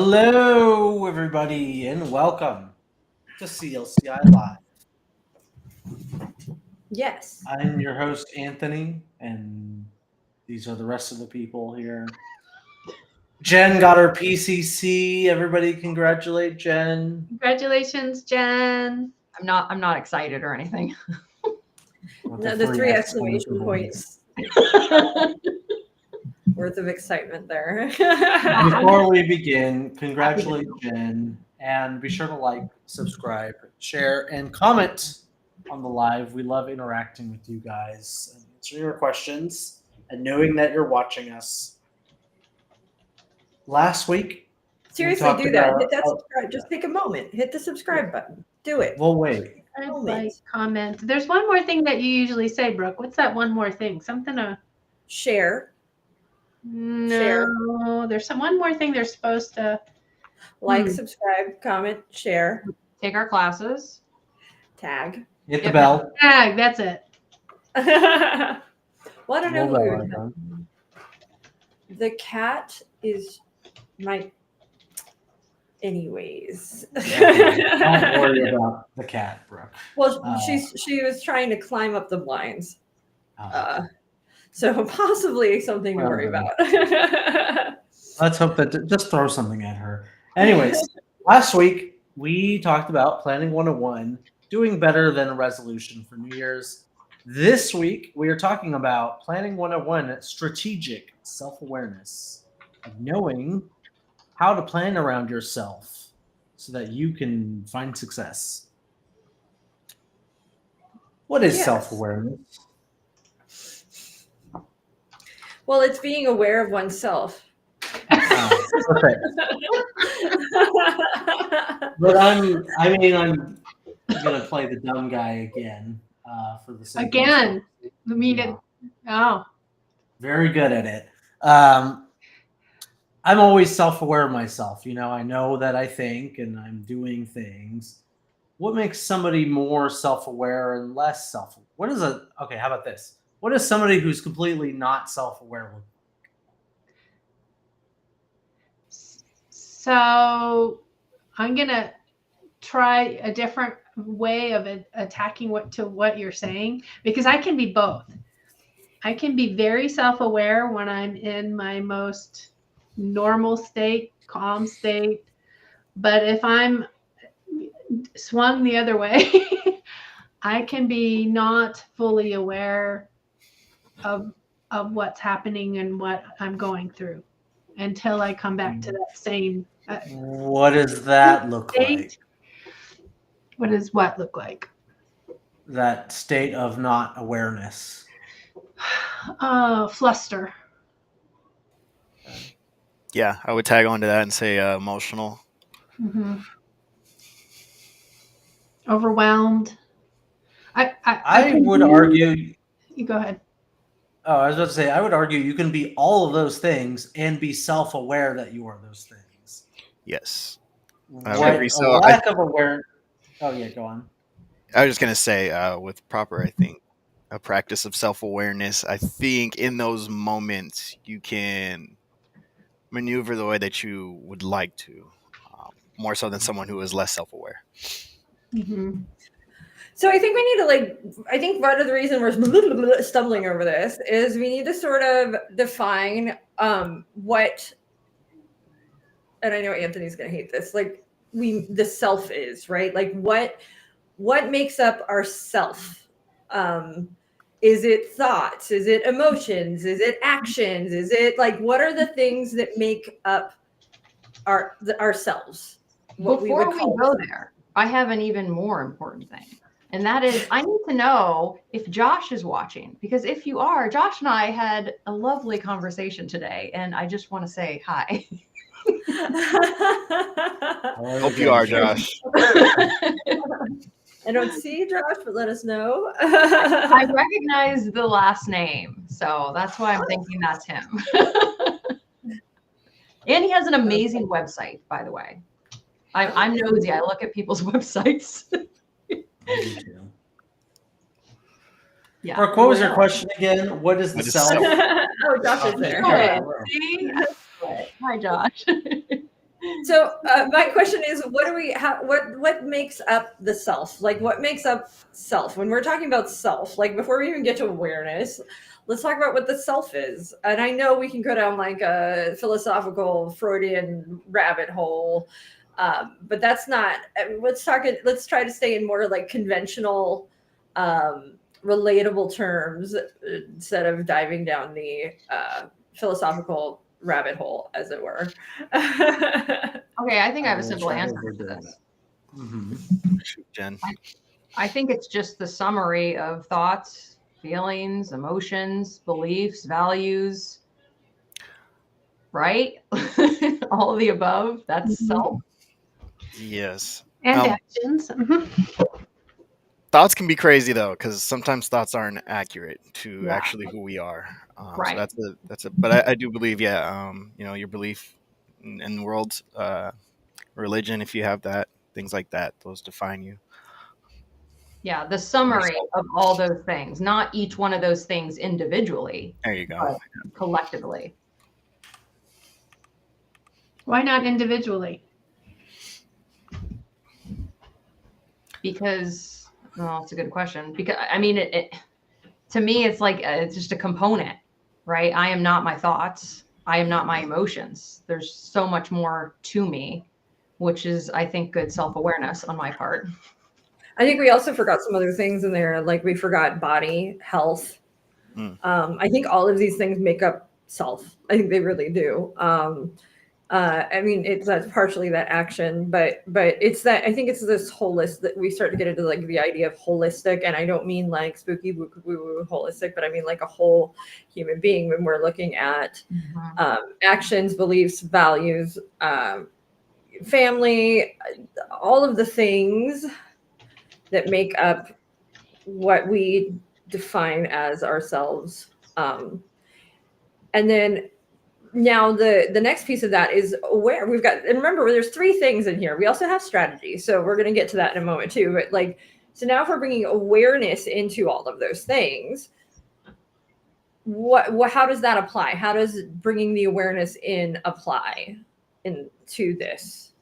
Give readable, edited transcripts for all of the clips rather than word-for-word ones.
Hello, everybody, and welcome to CLCI Live. Yes. I'm your host, Anthony, and these are the rest of the people here. Jen got her PCC. Everybody congratulate Jen. Congratulations, Jen. I'm not excited or anything. With No, the three exclamation points worth of excitement there. Before we begin, congratulate Jen, and be sure to like, subscribe, share, and comment on the live. We love interacting with you guys and answering your questions and knowing that you're watching us. Last week, Seriously, do that. Hit that subscribe. Just take a moment. Hit the subscribe button. Do it. We'll wait. Like, comment. There's one more thing that you usually say, Brooke. What's that one more thing? Something to share. No, Share. There's one more thing they're supposed to like, subscribe, comment, share, take our classes, tag, hit the bell. Tag. That's it. Well, I don't know who you're The cat is my. Anyways, Don't worry about the cat, Brooke. Well, she was trying to climb up the blinds, so possibly something to worry about. Let's hope that just throw something at her. Anyways, last week we talked about planning 101, doing better than a resolution for New Year's. This week we are talking about planning 101, strategic self-awareness, of knowing how to plan around yourself so that you can find success. What is self-awareness? Well, it's being aware of oneself. Perfect. But I'm gonna play the dumb guy again for the sake again. Very good at it. I'm always self-aware of myself. I know that I think and I'm doing things. What makes somebody more self-aware and less self-aware? Okay, how about this? What is somebody who's completely not self-aware look like? So I'm going to try a different way of attacking what you're saying, because I can be both. I can be very self-aware when I'm in my most normal state, calm state. But if I'm swung the other way, I can be not fully aware of what's happening and what I'm going through until I come back to that same. What does that look like? What does what look like? That state of not awareness. Fluster. Yeah, I would tag on to that and say emotional. Mm-hmm. Overwhelmed. I would argue. You go ahead. Oh, I was about to say, I would argue you can be all of those things and be self-aware that you are those things. Yes. Lack of awareness. Oh, yeah, go on. I was just going to say, with proper, I think, a practice of self-awareness, I think in those moments you can maneuver the way that you would like to, more so than someone who is less self-aware. Mm-hmm. So I think we need to I think part of the reason we're stumbling over this is we need to sort of define what, and I know Anthony's going to hate this, the self is, right? Like what makes up our self? Is it thoughts? Is it emotions? Is it actions? Is it what are the things that make up ourselves? Before we go there, I have an even more important thing. And that is, I need to know if Josh is watching, because if you are, Josh and I had a lovely conversation today, and I just want to say hi. Hope you are, Josh. I don't see Josh, but let us know. I recognize the last name, so that's why I'm thinking that's him. And he has an amazing website, by the way. I'm nosy. I look at people's websites. Yeah. Brooke, what was your question again? What is the self? Oh, Josh is there. See? Hi, Josh. So my question is, what makes up the self? Like, what makes up self? When we're talking about self, like before we even get to awareness, let's talk about what the self is. And I know we can go down like a philosophical Freudian rabbit hole, but that's not. Let's try to stay in more like conventional, relatable terms instead of diving down the philosophical rabbit hole, as it were. Okay, I think I have a will simple try to answer overdo to it. this. Shoot, Jen. I think it's just the summary of thoughts, feelings, emotions, beliefs, values, right? All of the above. That's self. Yes. And Um, actions. Thoughts can be crazy though, because sometimes thoughts aren't accurate to Yeah. actually who we are. Right. So that's a. But I do believe, yeah. Your belief in the world, religion, if you have that, things like that, those define you. Yeah, the summary of all those things, not each one of those things individually, There you go. but collectively. Why not individually? Because, well, it's a good question. Because I mean, to me, it's like it's just a component, right? I am not my thoughts. I am not my emotions. There's so much more to me, which is, I think, good self-awareness on my part. I think we also forgot some other things in there, like we forgot body, health. Mm. I think all of these things make up self. I think they really do. I mean, that's partially that action, but it's that, I think it's this holistic that we start to get into like the idea of holistic, and I don't mean like spooky woo woo holistic, but I mean like a whole human being when we're looking at actions, beliefs, values, family, all of the things that make up what we define as ourselves. And then now the next piece of that is aware. We've got, and remember, there's three things in here. We also have strategy, so we're going to get to that in a moment too. But like, so now if we're bringing awareness into all of those things, what how does that apply? How does bringing the awareness in apply into this?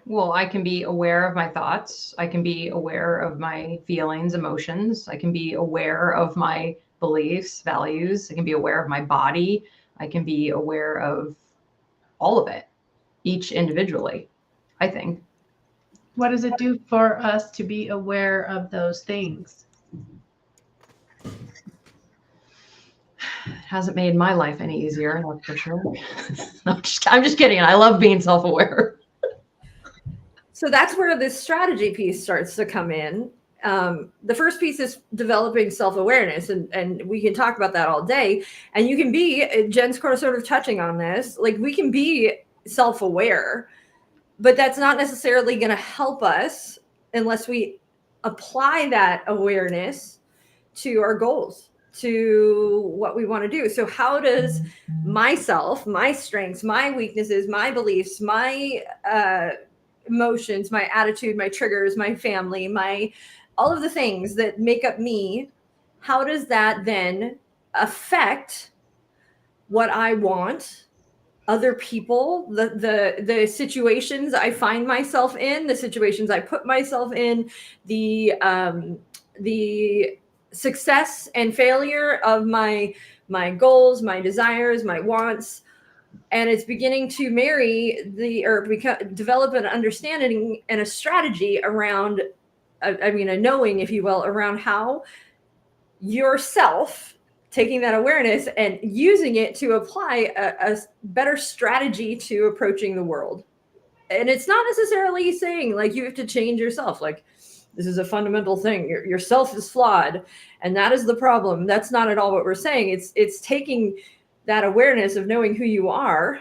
Well, I can be aware of my thoughts. I can be aware of my feelings, emotions. I can be aware of my beliefs, values. I can be aware of my body. I can be aware of all of it, each individually, I think. What does it do for us to be aware of those things? It hasn't made my life any easier, that's for sure. No, I'm just kidding. I love being self-aware. So that's where this strategy piece starts to come in. The first piece is developing self-awareness, and we can talk about that all day. And you can be, Jen's sort of touching on this, like we can be self-aware, but that's not necessarily going to help us unless we apply that awareness to our goals, to what we want to do. So how does myself, my strengths, my weaknesses, my beliefs, my emotions, my attitude, my triggers, my family, my all of the things that make up me, how does that then affect what I want, other people, the situations I find myself in, the situations I put myself in, the success and failure of my goals, my desires, my wants. And it's beginning to marry develop an understanding and a strategy around, a knowing, if you will, around how yourself taking that awareness and using it to apply a better strategy to approaching the world. And it's not necessarily saying like you have to change yourself. Like this is a fundamental thing. Yourself is flawed, and that is the problem. That's not at all what we're saying. It's taking that awareness of knowing who you are,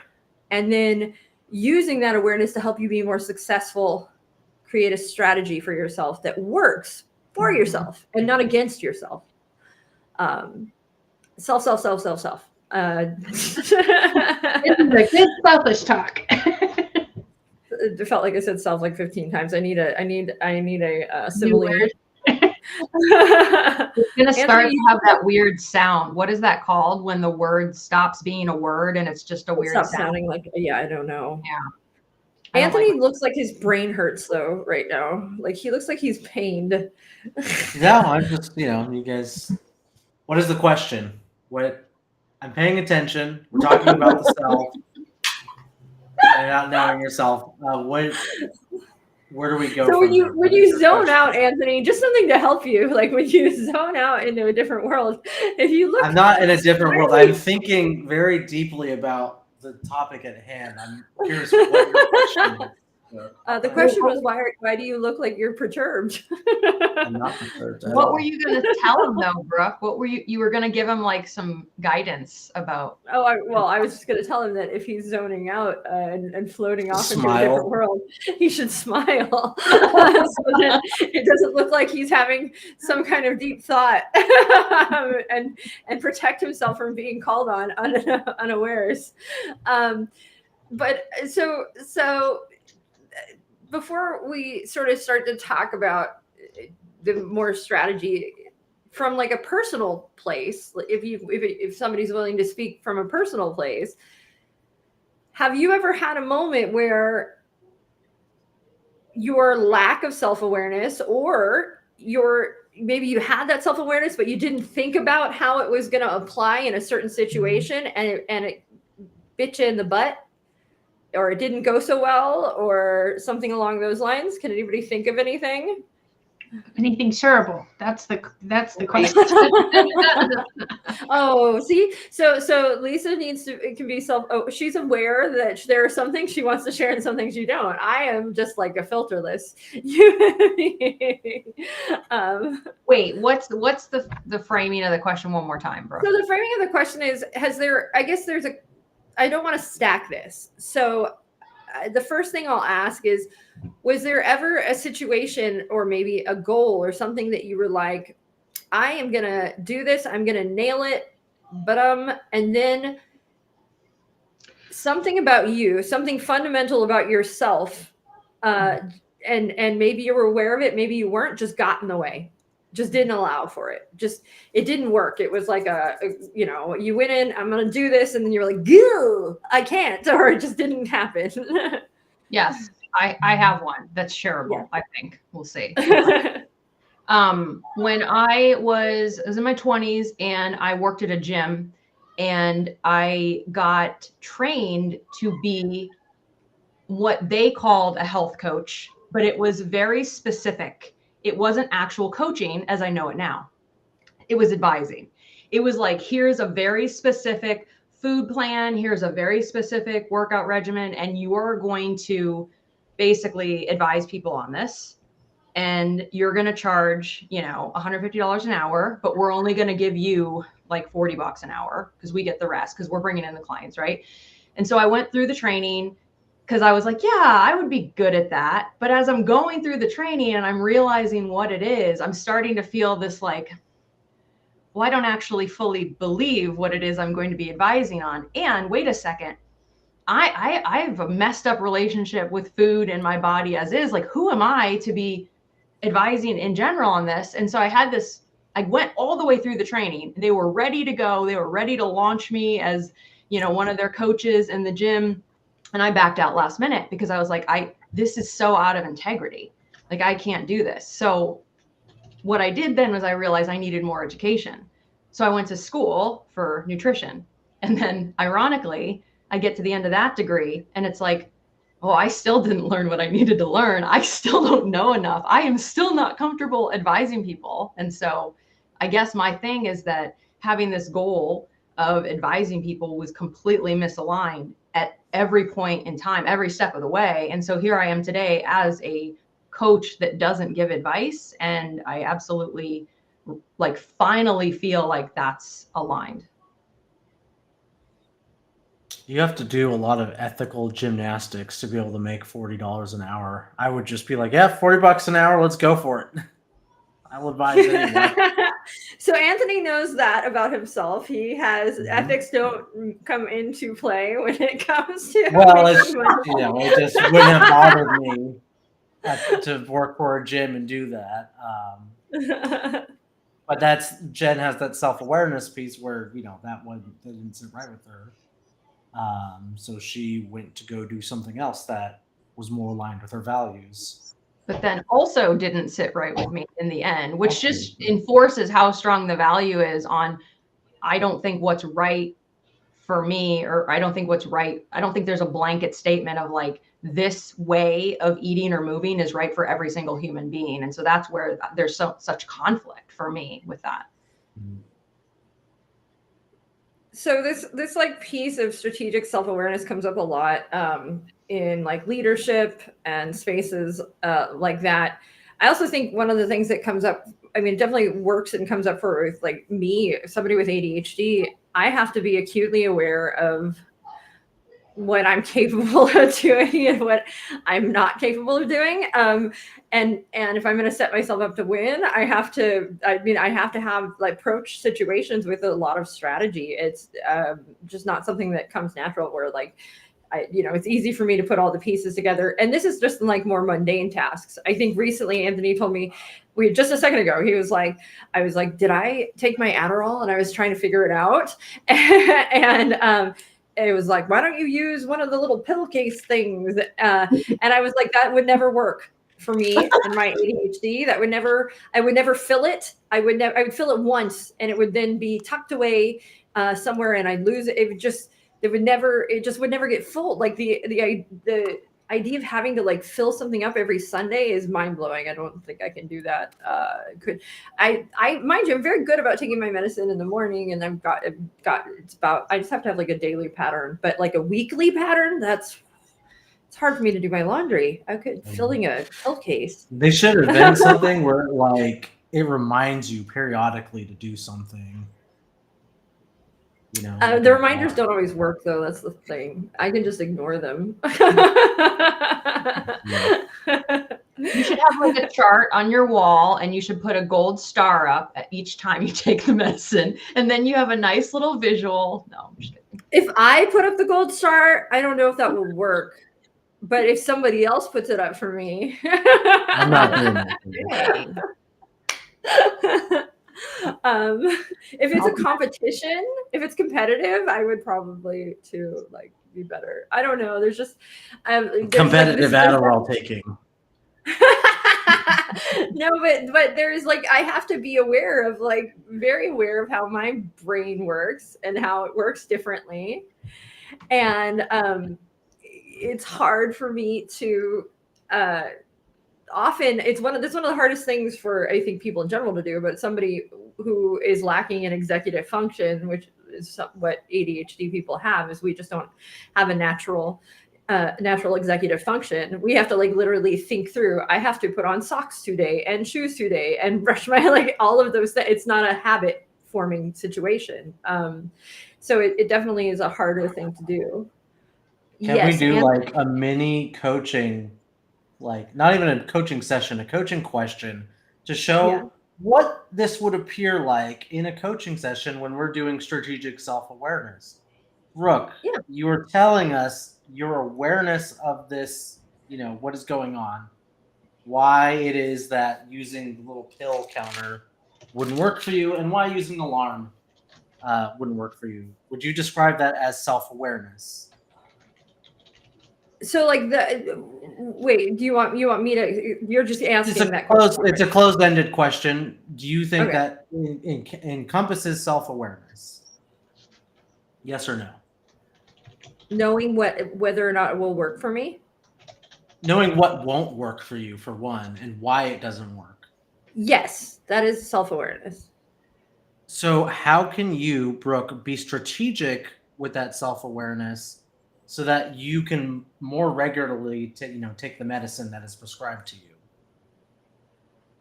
and then using that awareness to help you be more successful, create a strategy for yourself that works for yourself and not against yourself. Self. This is a good selfish talk. It felt like I said self like 15 times. I need a simile. It's gonna start Anthony, to have that weird sound. What is that called when the word stops being a word and it's just a weird stop sound? sounding like, yeah, I don't know. Yeah. I don't Anthony like looks like his brain hurts though right now. Like he looks like he's pained. No, I'm just, you guys. What is the question? What? I'm paying attention. We're talking about the self and not knowing yourself. Where do we go So from here? when What is you your zone question? out, Anthony, just something to help you. Like when you zone out into a different world, if you look, I'm not in a different world. I'm thinking very deeply about the topic at hand. I'm curious what your question is. the question was why do you look like you're perturbed? I'm not perturbed at What all. were you gonna tell him though, Brooke? What were you were gonna give him like some guidance about? I was just going to tell him that if he's zoning out and floating off into a Smile. different world, he should smile so that it doesn't look like he's having some kind of deep thought and protect himself from being called on unawares. But so before we sort of start to talk about the more strategy from like a personal place, if somebody's willing to speak from a personal place, have you ever had a moment where your lack of self-awareness, or maybe you had that self-awareness but you didn't think about how it was going to apply in a certain situation, and it bit you in the butt, or it didn't go so well, or something along those lines? Can anybody think of anything? Anything shareable? That's the question. Oh, see, so Lisa needs to, it can be she's aware that there are some things she wants to share and some things you don't. I am just like a filterless. Wait, what's the framing of the question one more time, Brooke? So the framing of the question is, I don't want to stack this. So the first thing I'll ask is, was there ever a situation or maybe a goal or something that you were like, I am going to do this, I'm going to nail it, but and then something about you, something fundamental about yourself, and maybe you were aware of it, maybe you weren't, just got in the way, just didn't allow for it. It didn't work. It was like you went in, I'm going to do this, and then you're like, goo, I can't, or it just didn't happen. Yes, I have one that's shareable. Yeah. I think we'll see. When I was in my 20s and I worked at a gym, and I got trained to be what they called a health coach, but it was very specific. It wasn't actual coaching as I know it now. It was advising. It was like, here's a very specific food plan, here's a very specific workout regimen, and you are going to basically advise people on this. And you're going to charge, $150 an hour, but we're only going to give you like $40 an hour because we get the rest because we're bringing in the clients, right? And so I went through the training because I was like, yeah, I would be good at that. But as I'm going through the training and I'm realizing what it is, I'm starting to feel this like, well, I don't actually fully believe what it is I'm going to be advising on. And wait a second, I have a messed up relationship with food and my body as is. Like, who am I to be advising in general on this? And so I went all the way through the training. They were ready to go. They were ready to launch me as, one of their coaches in the gym. And I backed out last minute because I was like, this is so out of integrity. Like, I can't do this. So what I did then was I realized I needed more education. So I went to school for nutrition. And then ironically, I get to the end of that degree and it's like, oh, I still didn't learn what I needed to learn. I still don't know enough. I am still not comfortable advising people. And so I guess my thing is that having this goal of advising people was completely misaligned at every point in time, every step of the way. And so here I am today as a coach that doesn't give advice. And I absolutely finally feel like that's aligned. You have to do a lot of ethical gymnastics to be able to make $40 an hour. I would just be like, yeah, $40 an hour. Let's go for it. I'll advise anyone. So Anthony knows that about himself. He has ethics don't come into play when it comes to. Well, it just wouldn't have bothered me to work for a gym and do that. But that's Jen has that self-awareness piece where, that didn't sit right with her. So she went to go do something else that was more aligned with her values. But then also didn't sit right with me in the end, which just enforces how strong the value is on, I don't think what's right for me, or I don't think what's right. I don't think there's a blanket statement of like, this way of eating or moving is right for every single human being. And so that's where there's such conflict for me with that. So this like piece of strategic self-awareness comes up a lot in like leadership and spaces like that. I also think one of the things that comes up, I mean, it definitely works and comes up for like me, somebody with ADHD. I have to be acutely aware of what I'm capable of doing and what I'm not capable of doing. And if I'm going to set myself up to win, I have to have like approach situations with a lot of strategy. It's just not something that comes natural where like, it's easy for me to put all the pieces together. And this is just like more mundane tasks. I think recently Anthony told me, just a second ago, he was like, I was like, did I take my Adderall? And I was trying to figure it out. And it was like, why don't you use one of the little pillowcase things? And I was like, that would never work for me and my ADHD. I would never fill it. I would fill it once and it would then be tucked away somewhere and I'd lose it. It just would never get full. Like the idea of having to like fill something up every Sunday is mind blowing. I don't think I can do that. I mind you, I'm very good about taking my medicine in the morning, and I just have to have like a daily pattern, but like a weekly pattern, it's hard for me to do my laundry. Filling a pill case. They should invent something where like it reminds you periodically to do something. The reminders don't always work though. That's the thing. I can just ignore them. You should have like a chart on your wall and you should put a gold star up at each time you take the medicine. And then you have a nice little visual. No, I'm just kidding. If I put up the gold star, I don't know if that will work. But if somebody else puts it up for me, I'm not doing that. If it's a competition, if it's competitive, I would probably too like be better. I don't know. There's just competitive Adderall taking. No, but there's like I have to be very aware of how my brain works and how it works differently, and it's hard for me to. Often it's one of the hardest things for I think people in general to do, but somebody who is lacking in executive function, which is what ADHD people have, is we just don't have a natural executive function. We have to like literally think through. I have to put on socks today and shoes today and brush my like all of those things. It's not a habit forming situation. So it definitely is a harder thing to do. Can we do like a mini coaching? Like not even a coaching session, a coaching question to show what this would appear like in a coaching session when we're doing strategic self-awareness. Brooke, you were telling us your awareness of this, what is going on, why it is that using the little pill counter wouldn't work for you, and why using alarm wouldn't work for you. Would you describe that as self-awareness? So like wait, do you want me to, you're just asking that question? It's a closed-ended question. Do you think that encompasses self-awareness? Yes or no? Knowing whether or not it will work for me? Knowing what won't work for you, for one, and why it doesn't work. Yes, that is self-awareness. So how can you, Brooke, be strategic with that self-awareness so that you can more regularly take the medicine that is prescribed to you?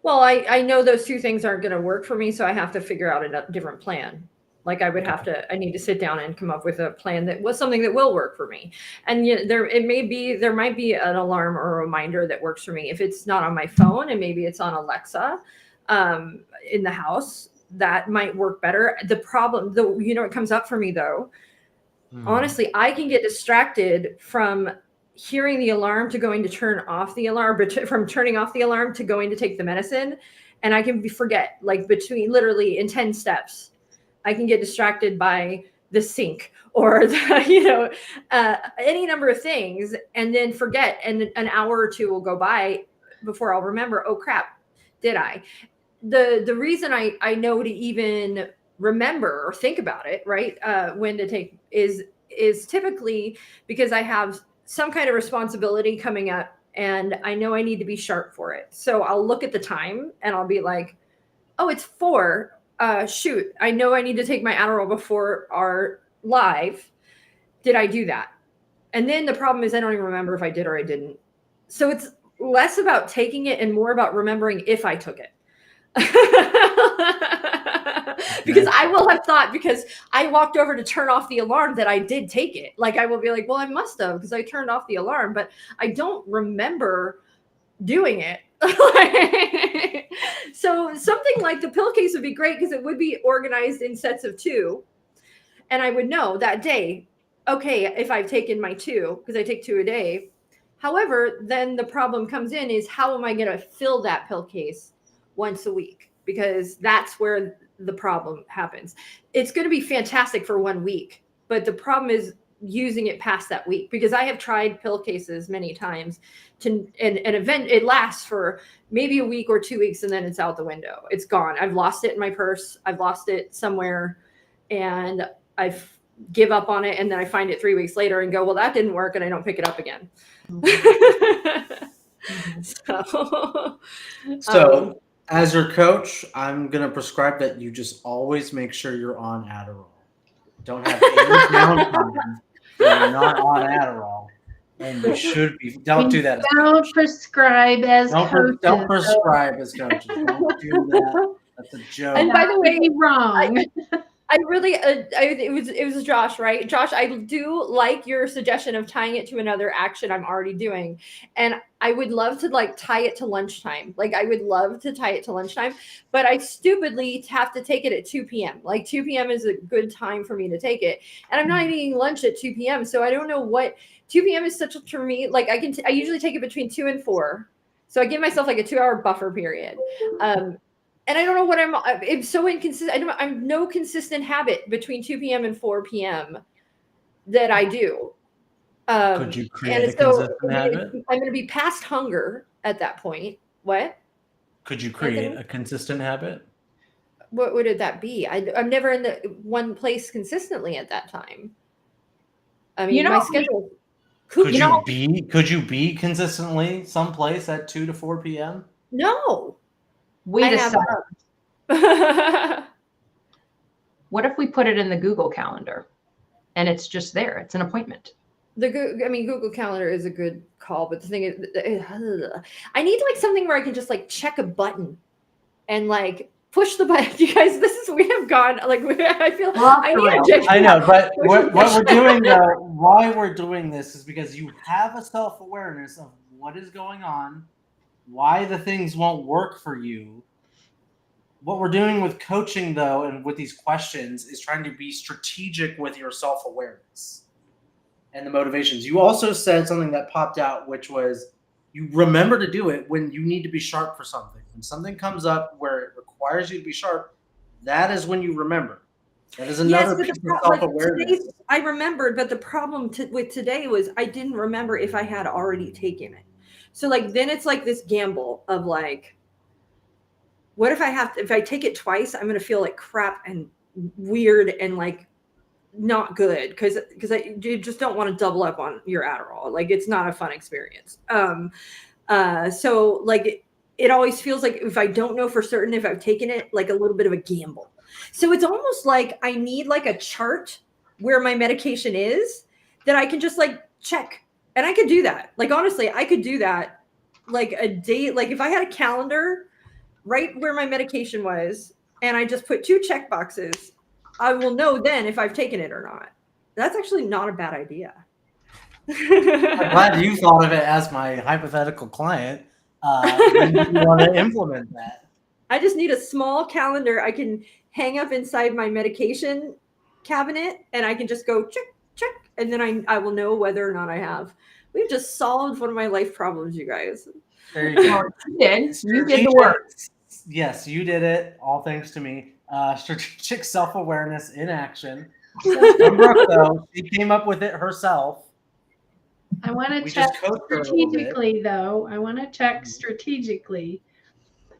Well, I know those two things aren't going to work for me, so I have to figure out a different plan. Like I need to sit down and come up with a plan that was something that will work for me. And there might be an alarm or a reminder that works for me. If it's not on my phone and maybe it's on Alexa in the house, that might work better. The problem, it comes up for me though. Honestly, I can get distracted from hearing the alarm to going to turn off the alarm, but from turning off the alarm to going to take the medicine. and I can forget, like between literally in 10 steps, I can get distracted by the sink or any number of things, and then forget, and an hour or two will go by before I'll remember, oh crap, did I? The reason I know to even remember or think about it, right, when to take is typically because I have some kind of responsibility coming up and I know I need to be sharp for it. So I'll look at the time and I'll be like, oh, it's 4. Shoot, I know I need to take my Adderall before our live. Did I do that? And then the problem is I don't even remember if I did or I didn't. So it's less about taking it and more about remembering if I took it. Because I will have thought, because I walked over to turn off the alarm, that I did take it. Like I will be like, well, I must have, because I turned off the alarm, but I don't remember doing it. So something like the pill case would be great because it would be organized in sets of 2. And I would know that day, okay, if I've taken my 2, because I take 2 a day. However, then the problem comes in is how am I going to fill that pill case once a week? Because that's where the problem happens. It's going to be fantastic for 1 week, but the problem is using it past that week, because I have tried pill cases many times to an event. It lasts for maybe a week or 2 weeks and then it's out the window. It's gone. I've lost it in my purse. I've lost it somewhere and I've give up on it. And then I find it 3 weeks later and go, well, that didn't work. And I don't pick it up again. So as your coach, I'm going to prescribe that you just always make sure you're on Adderall. Don't have any downtime when you're not on Adderall. And you should be. Don't do that. Don't prescribe as coaches. Don't prescribe as coaches. Don't do that. That's a joke. And by the way, wrong. I really, it was Josh, right? Josh, I do like your suggestion of tying it to another action I'm already doing. And I would love to like tie it to lunchtime. Like I would love to tie it to lunchtime, but I stupidly have to take it at 2 p.m. Like 2 p.m. is a good time for me to take it. And I'm not eating lunch at 2 p.m. So I don't know what 2 p.m. is such a, for me, like I usually take it between 2 and 4. So I give myself like a 2-hour buffer period. And I don't know what I'm so inconsistent. I have no consistent habit between 2 p.m. and 4 p.m. that I do. Could you create a consistent habit? I'm going to be past hunger at that point. What? Could you create a consistent habit? What would that be? I'm never in the one place consistently at that time. I mean, my schedule. Could you be consistently someplace at 2 to 4 p.m.? No. Wait a second. What if we put it in the Google Calendar and it's just there? It's an appointment. Google Calendar is a good call, but the thing is, I need like something where I can just like check a button and like push the button. You guys, we have gone like I feel I know, but what we're doing though, why we're doing this is because you have a self-awareness of what is going on, why the things won't work for you. What we're doing with coaching, though, and with these questions is trying to be strategic with your self-awareness and the motivations. You also said something that popped out, which was you remember to do it when you need to be sharp for something. When something comes up where it requires you to be sharp, that is when you remember. That is another piece of self-awareness. I remembered, but the problem with today was I didn't remember if I had already taken it. So like then it's like this gamble of like, what if I take it twice, I'm gonna feel like crap and weird and like not good because you just don't want to double up on your Adderall. Like it's not a fun experience. So like it always feels like if I don't know for certain if I've taken it, like a little bit of a gamble. So it's almost like I need like a chart where my medication is that I can just like check. And I could do that. Like, honestly, I could do that like a day. Like if I had a calendar right where my medication was and I just put 2 check boxes, I will know then if I've taken it or not. That's actually not a bad idea. I'm glad you thought of it as my hypothetical client. When you want to implement that. I just need a small calendar I can hang up inside my medication cabinet and I can just go check. And then I will know whether or not I have. We've just solved one of my life problems, you guys. There you go. You did the work. Yes, you did it. All thanks to me. Strategic self-awareness in action. From Brooke, though, she came up with it herself. I want to We check just coached her a little bit. strategically, though. I want to check strategically.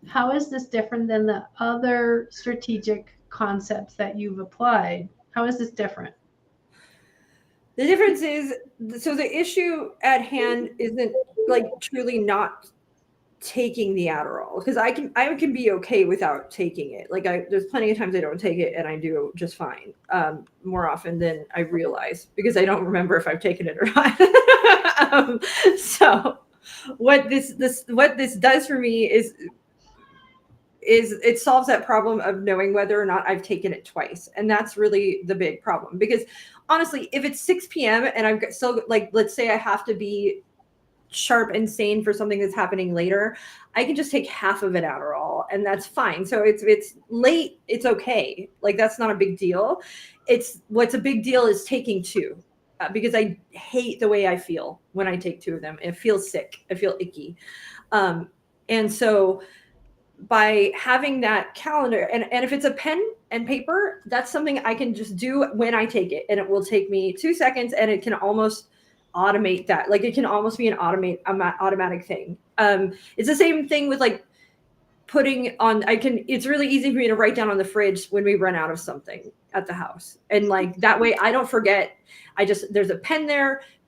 How is this different than the other strategic concepts that you've applied? How is this different? The difference is, so the issue at hand isn't like truly not taking the Adderall, because I can be okay without taking it. Like there's plenty of times I don't take it and I do just fine. More often than I realize, because I don't remember if I've taken it or not. So what this does for me is it solves that problem of knowing whether or not I've taken it twice. And that's really the big problem, because honestly, if it's 6 p.m. and I'm still, like, let's say I have to be sharp and sane for something that's happening later, I can just take half of an Adderall and that's fine. So it's late, it's okay. Like, that's not a big deal. What's a big deal is taking two, because I hate the way I feel when I take two of them. It feels sick. I feel icky. And so by having that calendar, and if it's a pen and paper, that's something I can just do when I take it, and it will take me 2 seconds, and it can almost automate that. Like, it can almost be an automatic thing. It's the same thing with like putting on, it's really easy for me to write down on the fridge when we run out of something at the house. And like, that way I don't forget. There's a pen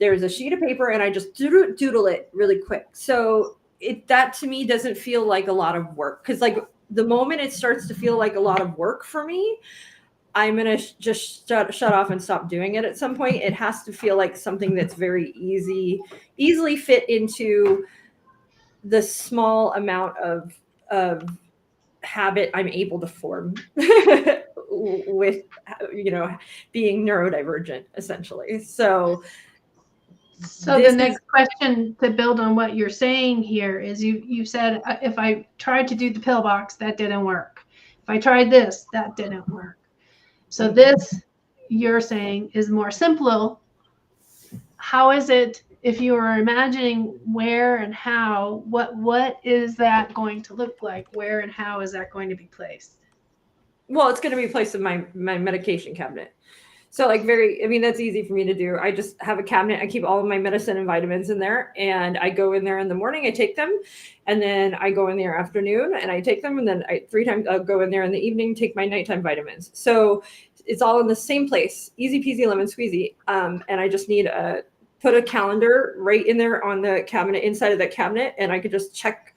there's a sheet of paper, and I just doodle it really quick. So that to me doesn't feel like a lot of work. Because like, the moment it starts to feel like a lot of work for me, I'm going to just shut off and stop doing it at some point. It has to feel like something that's very easily fit into the small amount of habit I'm able to form with, being neurodivergent, essentially. So the next question to build on what you're saying here is, you said, if I tried to do the pillbox, that didn't work. If I tried this, that didn't work. So this, you're saying, is more simple. How is it, if you were imagining where and how, what is that going to look like? Where and how is that going to be placed? Well, it's going to be placed in my medication cabinet. So like, that's easy for me to do. I just have a cabinet. I keep all of my medicine and vitamins in there, and I go in there in the morning, I take them, and then I go in there afternoon and I take them. And then 3 times I'll go in there in the evening, take my nighttime vitamins. So it's all in the same place, easy peasy lemon squeezy. And I just need put a calendar right in there on the cabinet, inside of that cabinet. And I could just check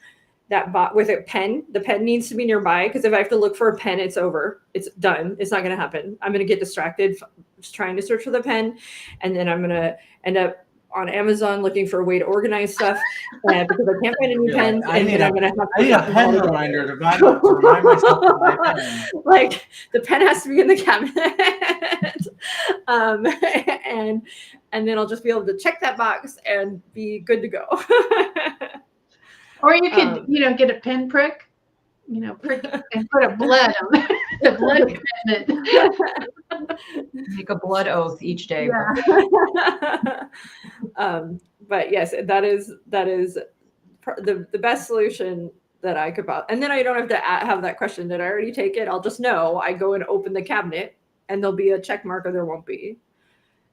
that bot with a pen. The pen needs to be nearby, because if I have to look for a pen, it's over. It's done. It's not going to happen. I'm going to get distracted just trying to search for the pen. And then I'm going to end up on Amazon looking for a way to organize stuff, because I can't find any pens. I need a pen reminder to remind myself to buy a pen. Like, the pen has to be in the cabinet. And then I'll just be able to check that box and be good to go. Or you could, get a pinprick, prick and put a blood on it. The blood commitment. Make a blood oath each day. Yeah. But yes, that is the best solution that I could buy. And then I don't have to have that question. Did I already take it? I'll just know. I go and open the cabinet, and there'll be a check mark, or there won't be.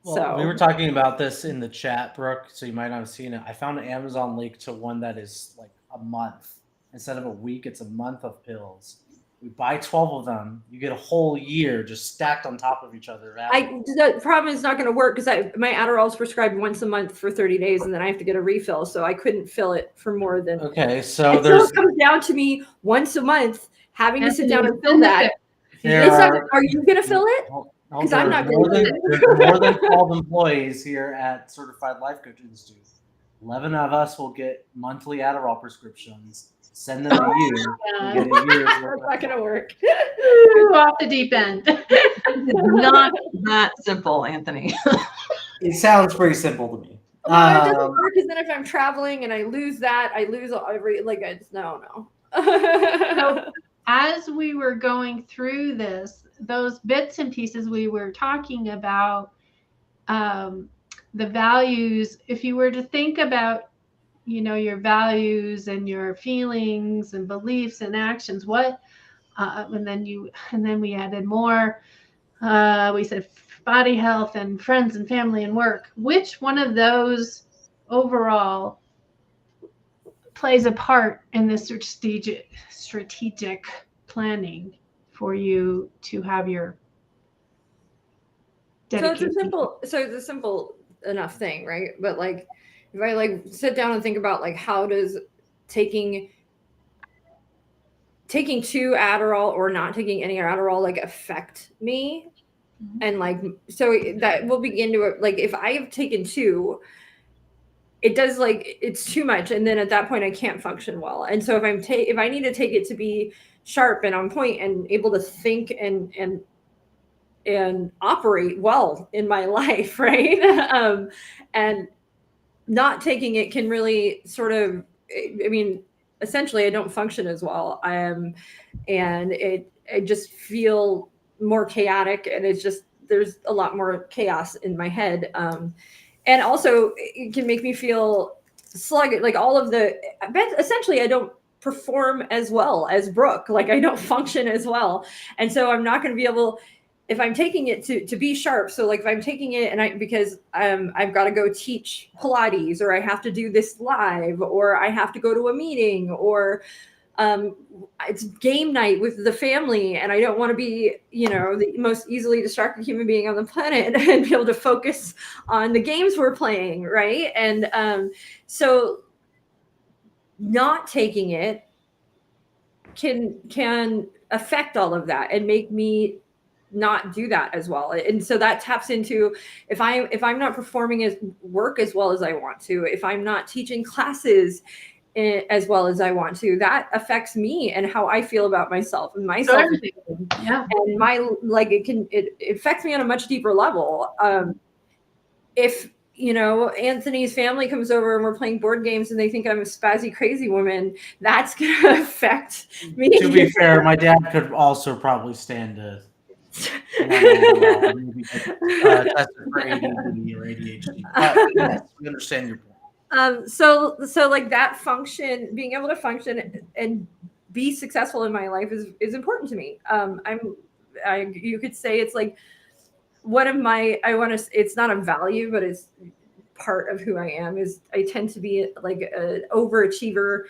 Well, So we were talking about this in the chat, Brooke, so you might not have seen it. I found an Amazon link to one that is like a month. Instead of a week, it's a month of pills. We buy 12 of them. You get a whole year just stacked on top of each other. The problem is not going to work, because my Adderall is prescribed once a month for 30 days, and then I have to get a refill. So I couldn't fill it for more than. Okay, so it comes down to me once a month having to sit down and fill that. Are you going to fill it? Because I'm not going to. There's more than 12 employees here at Certified Life Coach Institute. 11 of us will get monthly Adderall prescriptions. Send them to you. That's not going to work. Off the deep end. It's not that simple, Anthony. It sounds pretty simple to me. Well, it doesn't work, because then if I'm traveling and I lose that, I lose every, like, I just, no. So, as we were going through this, those bits and pieces, we were talking about the values. If you were to think about your values and your feelings and beliefs and actions. What, and then we added more. We said body health and friends and family and work. Which one of those overall plays a part in this strategic planning for you to have your dedication? So it's a simple enough thing, right? But like, if I like sit down and think about like, how does taking 2 Adderall or not taking any Adderall like affect me? Mhm. And like, so that will begin to, like, if I have taken 2, it does, like, it's too much, and then at that point I can't function well. And so if I need to take it to be sharp and on point and able to think and operate well in my life, right? And not taking it can really sort of, I mean, essentially I don't function as well. And I just feel more chaotic, and it's just, there's a lot more chaos in my head. And also it can make me feel sluggish, like all of the, but essentially I don't perform as well as Brooke. Like I don't function as well. And so I'm not going to be able, if I'm taking it to be sharp. So like if I'm taking it and because I've got to go teach Pilates, or I have to do this live, or I have to go to a meeting, or it's game night with the family, and I don't want to be, the most easily distracted human being on the planet and be able to focus on the games we're playing, right? And so not taking it can affect all of that and make me not do that as well. And so that taps into, if I'm not performing as work as well as I want to, if I'm not teaching classes as well as I want to, that affects me and how I feel about myself and myself. So yeah. And it affects me on a much deeper level. If Anthony's family comes over and we're playing board games and they think I'm a spazzy crazy woman, that's gonna affect me. To be fair, my dad could also probably stand to maybe tested for ADD or ADHD. But yes, we understand your point. So like that function, being able to function and be successful in my life is important to me. You could say it's like one of my, it's not a value, but it's part of who I am, is I tend to be like an overachiever,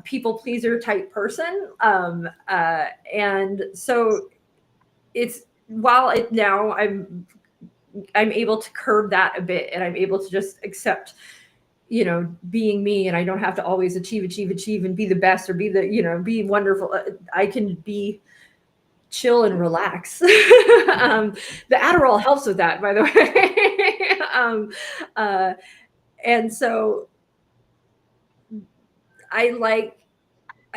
people pleaser type person. And so now I'm able to curb that a bit, and I'm able to just accept, being me, and I don't have to always achieve and be the best, or be wonderful. I can be chill and relax. The Adderall helps with that, by the way. And so I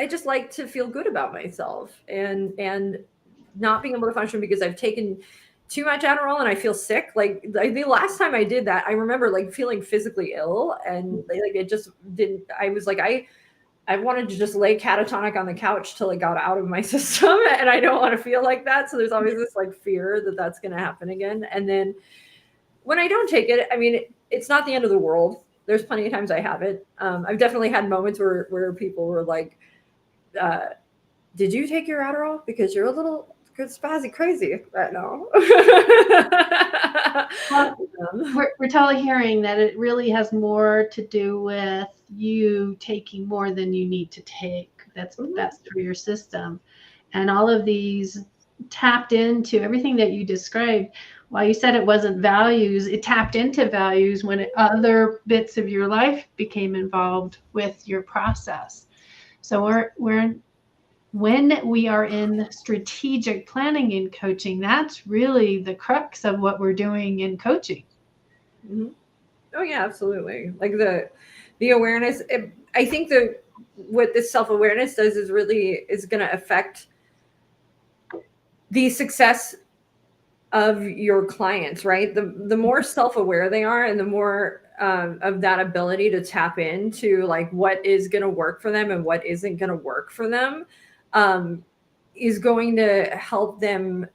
just like to feel good about myself, and not being able to function because I've taken too much Adderall and I feel sick. Like the last time I did that, I remember like feeling physically ill, and like it just didn't. I was like, I wanted to just lay catatonic on the couch till it got out of my system, and I don't want to feel like that. So there's always this like fear that that's going to happen again. And then when I don't take it, I mean, it's not the end of the world. There's plenty of times I have it. I've definitely had moments where people were like, did you take your Adderall? Because you're a little spazzy crazy right now. Well, we're totally hearing that it really has more to do with you taking more than you need to take. That's best for your system. And all of these tapped into everything that you described. While you said it wasn't values, it tapped into values when other bits of your life became involved with your process. So when we are in strategic planning in coaching, that's really the crux of what we're doing in coaching. Mm-hmm. Oh yeah, absolutely. Like the awareness. I think what this self-awareness does is going to affect the success of your clients, right? The more self-aware they are, and the more of that ability to tap into like what is going to work for them and what isn't going to work for them, is going to help them.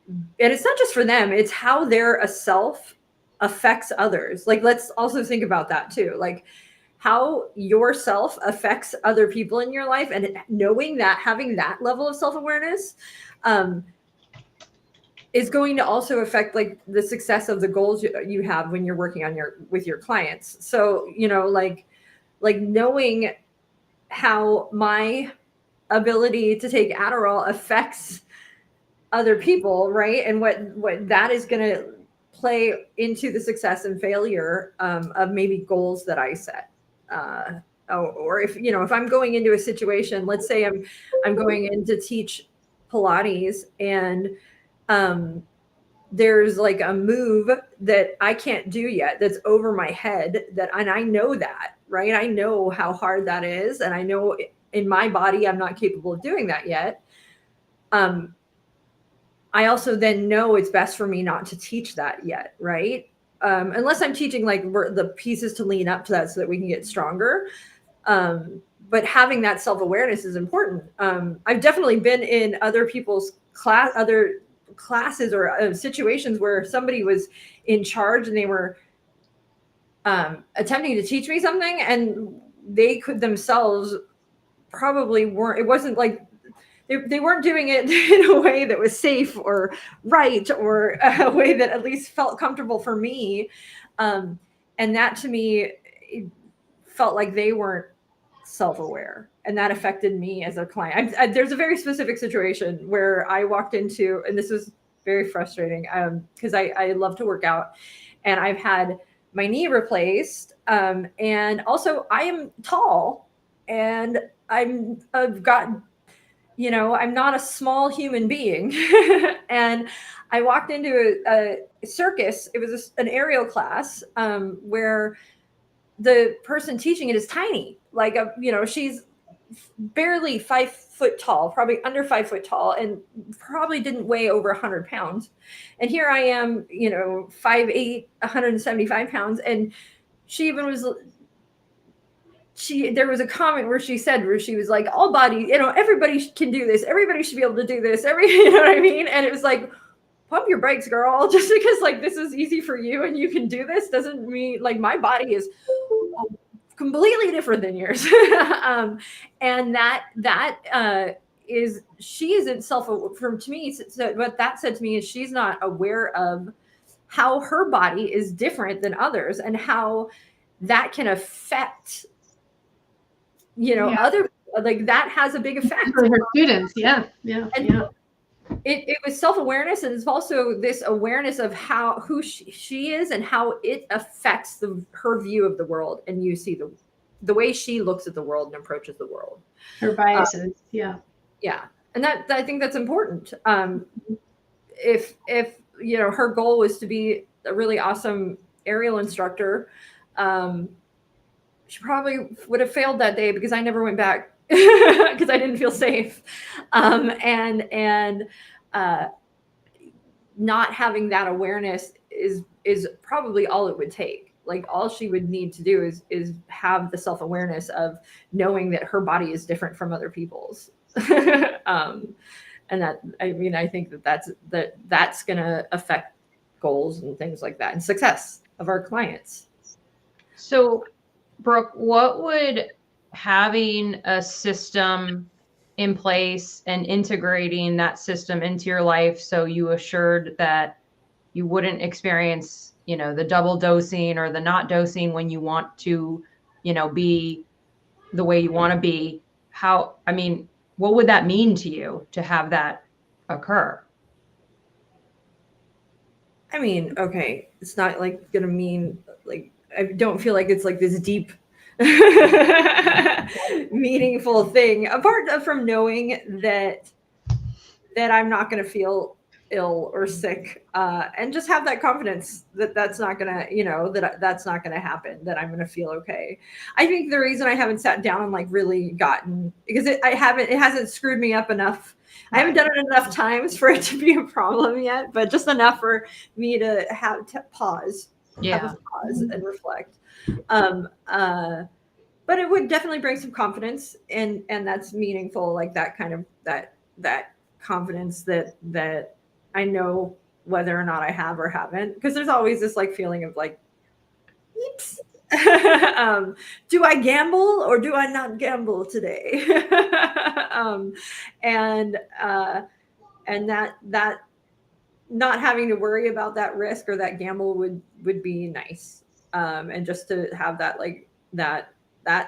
And it's not just for them, it's how their self affects others. Like, let's also think about that too. Like, how yourself affects other people in your life, and knowing that, having that level of self-awareness is going to also affect like the success of the goals you have when you're working on with your clients. So, like knowing how my ability to take Adderall affects other people, right? And what that is going to play into the success and failure of maybe goals that I set. Or if I'm going into a situation, let's say I'm going in to teach Pilates, and there's like a move that I can't do yet that's over my head, and I know that, right? I know how hard that is, and I know in my body I'm not capable of doing that yet. I also then know it's best for me not to teach that yet, right? Unless I'm teaching like the pieces to lean up to that so that we can get stronger. But having that self-awareness is important. I've definitely been in other people's other classes or situations where somebody was in charge and they were attempting to teach me something, and they could themselves probably weren't. It wasn't like they weren't doing it in a way that was safe or right, or a way that at least felt comfortable for me. And that to me, it felt like they weren't self-aware, and that affected me as a client. There's a very specific situation where I walked into, and this was very frustrating because I love to work out, and I've had my knee replaced. And also I am tall, and I've got, I'm not a small human being. And I walked into a circus. It was an aerial class where the person teaching it is tiny. Like, she's barely 5 foot tall, probably under 5 foot tall, and probably didn't weigh over 100 pounds. And here I am, 5'8", 175 pounds. And she even was, there was a comment where she was like, all body, everybody can do this. Everybody should be able to do this. You know what I mean? And it was like, pump your brakes, girl. Just because like this is easy for you and you can do this doesn't mean, like, my body is completely different than yours. And she isn't to me, so what that said to me is she's not aware of how her body is different than others, and how that can affect other, like, that has a big effect for her students. It was self-awareness, and it's also this awareness of who she is and how it affects her view of the world, and you see the way she looks at the world and approaches the world, her biases. And that, I think that's important. If her goal was to be a really awesome aerial instructor, she probably would have failed that day, because I never went back because I didn't feel safe. And not having that awareness is probably all it would take. Like, all she would need to do is have the self-awareness of knowing that her body is different from other people's. And that, I think that's going to affect goals and things like that, and success of our clients. So, Brooke, what would having a system in place and integrating that system into your life, so you assured that you wouldn't experience, the double dosing or the not dosing when you want to, be the way you want to be, what would that mean to you to have that occur? Okay, it's not like gonna mean, like, I don't feel like it's like this deep meaningful thing, apart from knowing that I'm not going to feel ill or sick, and just have that confidence that that's not going to, that's not going to happen, that I'm going to feel okay. I think the reason I haven't sat down and like really gotten, because it hasn't screwed me up enough. I haven't done it enough times for it to be a problem yet, but just enough for me to have to pause, have a pause and reflect. But it would definitely bring some confidence, and that's meaningful, like that kind of that confidence that I know whether or not I have or haven't, because there's always this like feeling of like, oops, Do I gamble or do I not gamble today? um, and that not having to worry about that risk or that gamble would be nice. And just to have that like that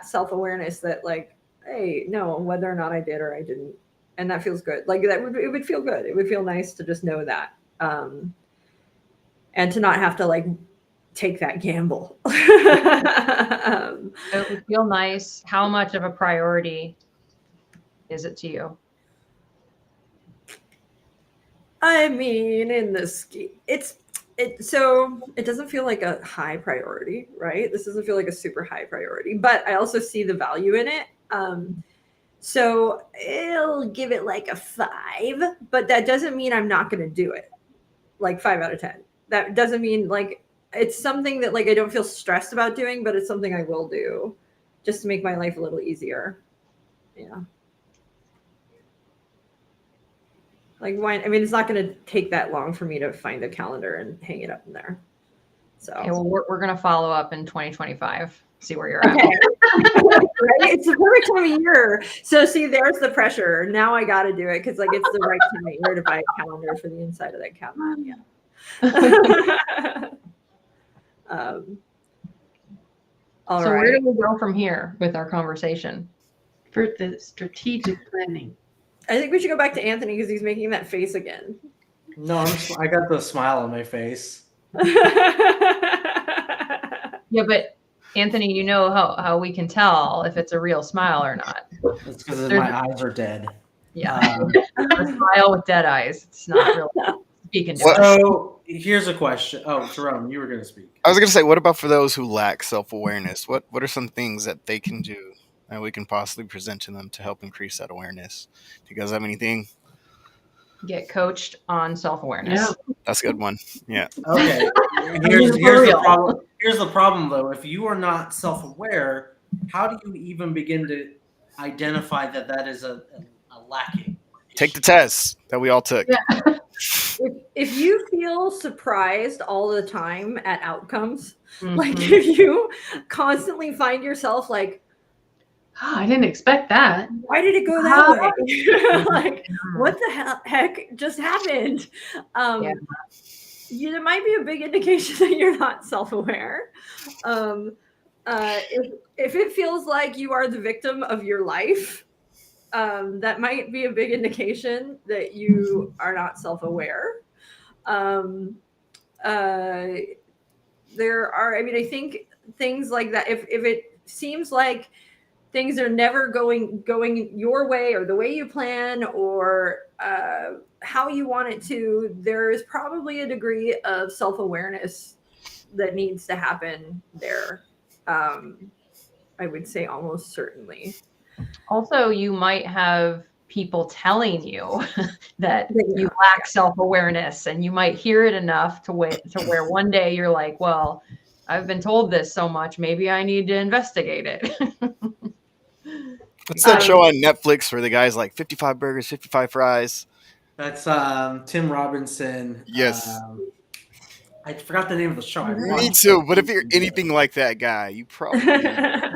self-awareness that like, hey, no, whether or not I did or I didn't, and that feels good. Like it would feel good. It would feel nice to just know that, and to not have to like take that gamble. It would feel nice. How much of a priority is it to you? I mean, in this, so it doesn't feel like a high priority, right? This doesn't feel like a super high priority, but I also see the value in it. So it'll give it like a 5, but that doesn't mean I'm not going to do it. Like 5 out of 10. That doesn't mean like it's something that like I don't feel stressed about doing, but it's something I will do just to make my life a little easier. Yeah. Like why? I mean, it's not going to take that long for me to find a calendar and hang it up in there. So Okay, well, we're going to follow up in 2025. See where you're at. okay. Right? It's the perfect time of year. So see, there's the pressure. Now I got to do it because like it's the right time of year to buy a calendar for the inside of that cabinet. Yeah. All So right. where do we go from here with our conversation? For the strategic planning. I think we should go back to Anthony because he's making that face again. No, I got the smile on my face. Yeah, but Anthony, you know how we can tell if it's a real smile or not. It's because my eyes are dead. Yeah. A smile with dead eyes. It's not really speaking to us. So here's a question. Oh, Jerome, you were going to speak. I was going to say, what about for those who lack self-awareness? What are some things that they can do that we can possibly present to them to help increase that awareness? Do you guys have anything? Get coached on self-awareness. Yeah. That's a good one. Yeah. Okay. Here's the problem. Here's the problem, though. If you are not self-aware, how do you even begin to identify that is a lacking? Take the test that we all took. Yeah. If you feel surprised all the time at outcomes, Mhm. like if you constantly find yourself like, Oh, I didn't expect that. why did it go that way? Like, what the heck just happened? Yeah. There might be a big indication that you're not self-aware. If it feels like you are the victim of your life, that might be a big indication that you are not self-aware. There are, I mean, I think things like that, if it seems like things are never going your way or the way you plan or how you want it to, there is probably a degree of self-awareness that needs to happen there. I would say almost certainly. Also, you might have people telling you that you lack self-awareness, and you might hear it enough to where one day you're like, well, I've been told this so much, maybe I need to investigate it. What's that show on Netflix where the guy's like 55 burgers, 55 fries? That's Tim Robinson. Yes. I forgot the name of the show. Me too. But if you're anything like that guy, you probably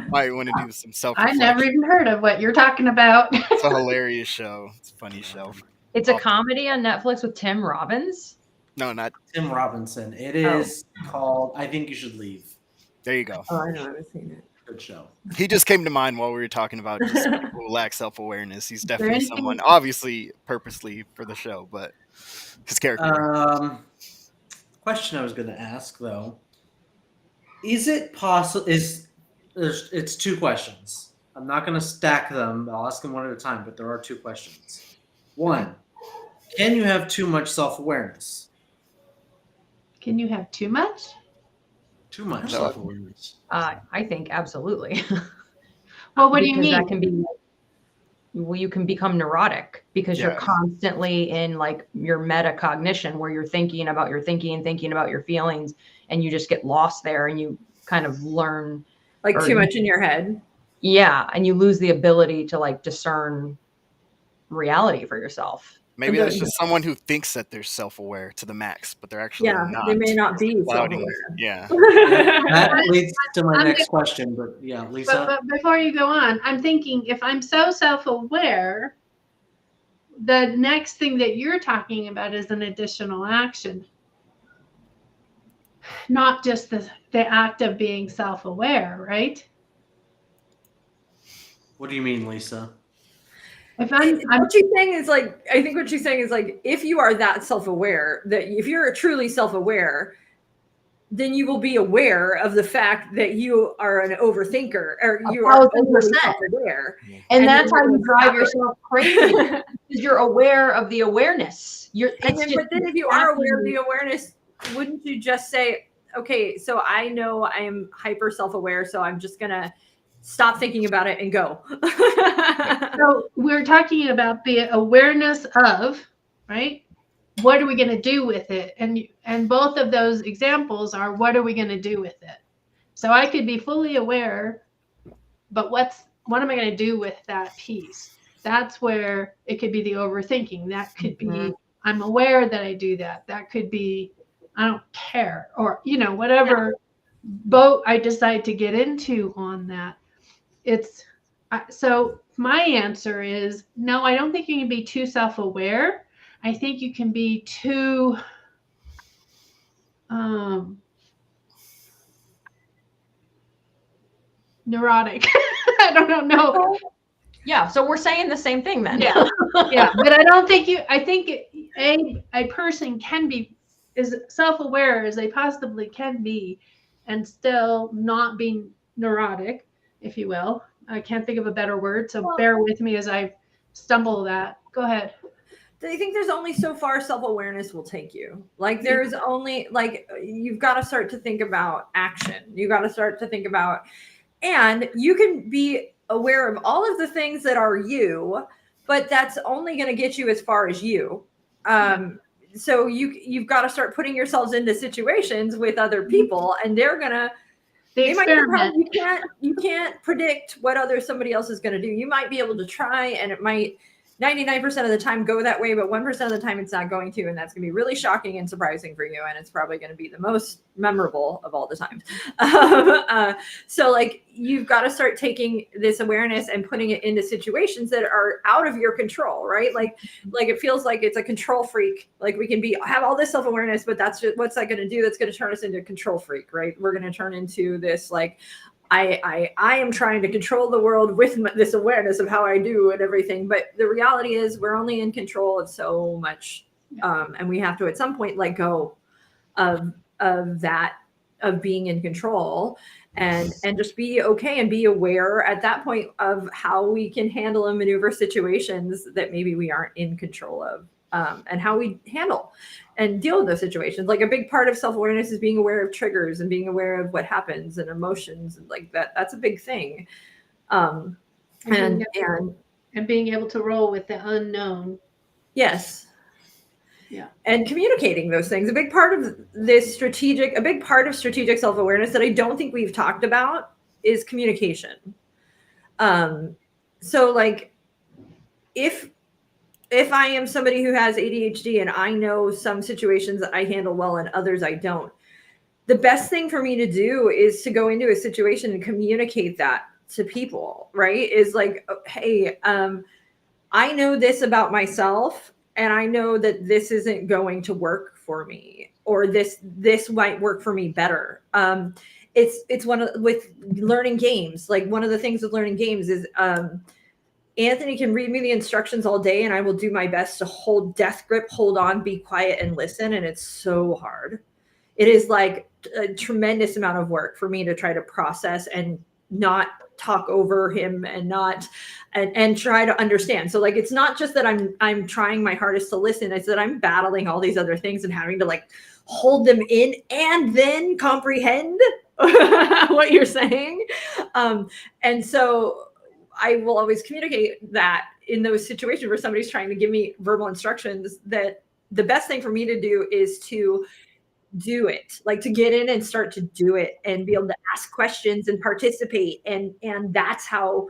might want to do some self-reflection. I never even heard of what you're talking about. It's a hilarious show. It's a funny show. It's a comedy on Netflix with Tim Robbins. No, not Tim Robinson. It is called I Think You Should Leave. There you go. Oh, I know. I haven't seen it. Good show. He just came to mind while we were talking about just people who lack self-awareness. He's definitely someone, obviously, purposely for the show, but his character. Question I was going to ask though: is it possible? It's 2 questions. I'm not going to stack them. I'll ask them one at a time, but there are 2 questions. 1, can you have too much self-awareness? Can you have too much? Too much No. self-awareness. I think absolutely. Well, what do you Because mean? that can be, well, you can become neurotic because you're Yeah. constantly in like your metacognition where you're thinking about your thinking, thinking about your feelings, and you just get lost there and you kind of learn Like Or- too much in your head. yeah, and you lose the ability to like discern reality for yourself. Maybe that's just someone who thinks that they're self-aware to the max, but they're actually not. they may not be Clouding. self-aware. Yeah. That leads to my I'm next question, but yeah, Lisa. But before you go on, I'm thinking if I'm so self-aware, the next thing that you're talking about is an additional action, not just the act of being self-aware, right? What do you mean, Lisa? If what she's saying is like, I think what she's saying is like, if you are that self-aware, that if you're truly self-aware, then you will be aware of the fact that you are an overthinker, or you are 1,000%. self-aware. And that's how you drive yourself crazy, because you're aware of the awareness. But then if you are aware of the awareness, wouldn't you just say, okay, so I know I am hyper self-aware, so I'm just gonna stop thinking about it and go. So we're talking about the awareness of, right? What are we going to do with it? And both of those examples are, what are we going to do with it? So I could be fully aware, but what am I going to do with that piece? That's where it could be the overthinking. That could be, I'm aware that I do that. That could be, I don't care, or, whatever boat I decide to get into on that. So my answer is no, I don't think you can be too self-aware. I think you can be too neurotic. I don't know. Yeah, so we're saying the same thing then. Yeah, yeah, but I don't think I think a person can be as self-aware as they possibly can be and still not being neurotic, if you will. I can't think of a better word, so bear with me as I stumble that. Go ahead. I think there's only so far self-awareness will take you. Like there's only, like, you've got to start to think about action. You got to start to think about, and you can be aware of all of the things that are you, but that's only going to get you as far as you. So you've got to start putting yourselves into situations with other people, and they're gonna. They experiment. You can't predict what somebody else is going to do. You might be able to try, and it might 99% of the time go that way, but 1% of the time it's not going to, and that's going to be really shocking and surprising for you, and it's probably going to be the most memorable of all the times. So like you've got to start taking this awareness and putting it into situations that are out of your control, right? Like it feels like it's a control freak. Like we can have all this self-awareness, but that's just, what's that going to do? That's going to turn us into a control freak, right? We're going to turn into this like, I am trying to control the world with this awareness of how I do and everything. But the reality is we're only in control of so much. And we have to at some point let go of that, of being in control and just be okay and be aware at that point of how we can handle and maneuver situations that maybe we aren't in control of. And how we handle and deal with those situations. Like a big part of self-awareness is being aware of triggers and being aware of what happens and emotions and like that. That's a big thing. And being able to roll with the unknown. Yes. Yeah. And communicating those things. A big part of strategic self-awareness that I don't think we've talked about is communication. So like if I am somebody who has ADHD and I know some situations that I handle well and others I don't, the best thing for me to do is to go into a situation and communicate that to people, right? Is like, hey, I know this about myself and I know that this isn't going to work for me, or this might work for me better. It's with learning games. Like one of the things with learning games is, Anthony can read me the instructions all day and I will do my best to hold death grip, hold on, be quiet and listen. And it's so hard. It is like a tremendous amount of work for me to try to process and not talk over him and and try to understand. So like, it's not just that I'm trying my hardest to listen. It's that I'm battling all these other things and having to like hold them in and then comprehend what you're saying. And so I will always communicate that in those situations where somebody's trying to give me verbal instructions, that the best thing for me to do is to do it, like to get in and start to do it and be able to ask questions and participate. And that's how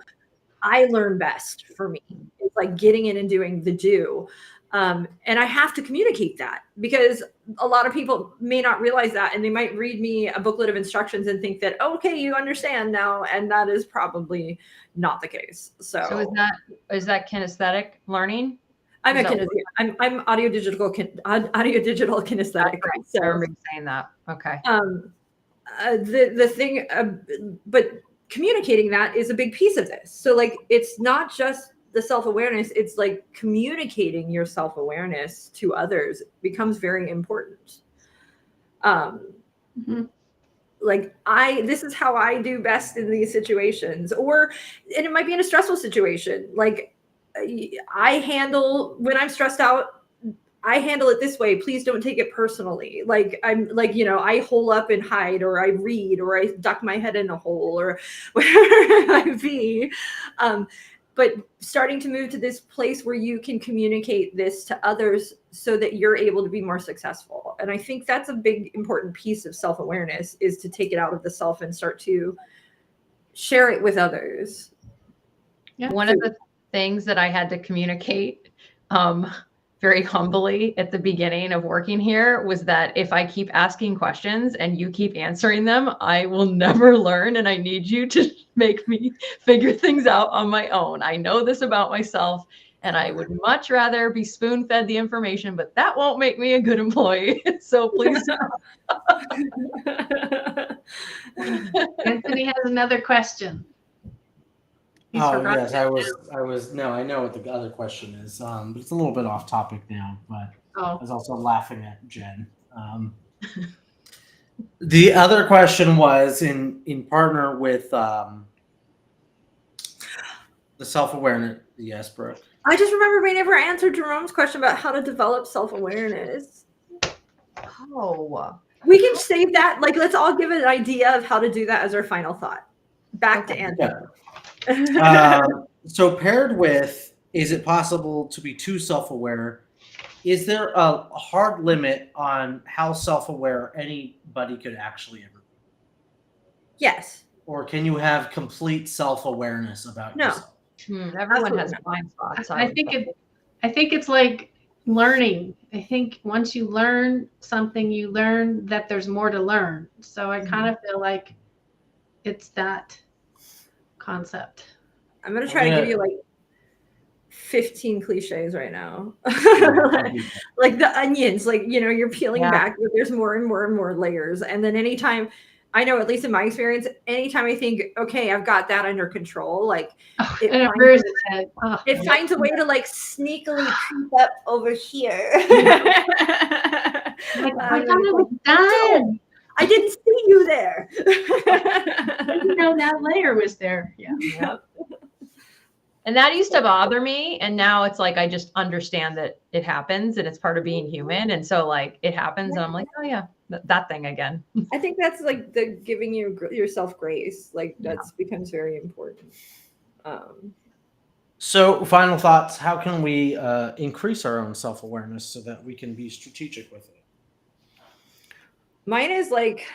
I learn best for me. It's like getting in and doing the do. And I have to communicate that, because a lot of people may not realize that, and they might read me a booklet of instructions and think that, okay, you understand now. And that is probably not the case. So is that kinesthetic learning? I'm I'm audio digital kinesthetic. Right. So, I remember you saying that. Okay. The thing, but communicating that is a big piece of this. So like, it's not just the self-awareness, it's like communicating your self-awareness to others becomes very important. Like this is how I do best in these situations, and it might be in a stressful situation. Like when I'm stressed out, I handle it this way. Please don't take it personally. Like I'm like, I hole up and hide, or I read, or I duck my head in a hole, or whatever it might be. But starting to move to this place where you can communicate this to others so that you're able to be more successful. And I think that's a big, important piece of self-awareness, is to take it out of the self and start to share it with others. Yeah. One of the things that I had to communicate very humbly at the beginning of working here was that if I keep asking questions and you keep answering them, I will never learn, and I need you to make me figure things out on my own. I know this about myself, and I would much rather be spoon-fed the information, but that won't make me a good employee. So please. Anthony has another question. Yes, I know what the other question is, but it's a little bit off topic now, but I was also laughing at Jen. The other question was in partner with the self-awareness. Yes, Brooke. I just remember we never answered Jerome's question about how to develop self-awareness. Oh. We can save that. Like, let's all give an idea of how to do that as our final thought. Back to Anthony. Yeah. So paired with, is it possible to be too self-aware? Is there a hard limit on how self-aware anybody could actually ever be? Yes. Or can you have complete self-awareness about yourself? Everyone has blind spots. I think it's like learning. I think once you learn something, you learn that there's more to learn. So I kind of feel like it's that concept. I'm going to try to give you like 15 cliches right now. Like the onions, like, you're peeling back, but there's more and more and more layers. And then anytime, I know, at least in my experience, anytime I think, okay, I've got that under control, like it finds a way to like sneakily creep up over here. I thought it was done. I didn't see you there. I didn't know that layer was there. Yeah. And that used to bother me. And now it's like, I just understand that it happens and it's part of being human. And so like it happens and I'm like, oh yeah, that thing again. I think that's like the giving yourself grace. Like that's becomes very important. So final thoughts, how can we increase our own self-awareness so that we can be strategic with it? Mine is like,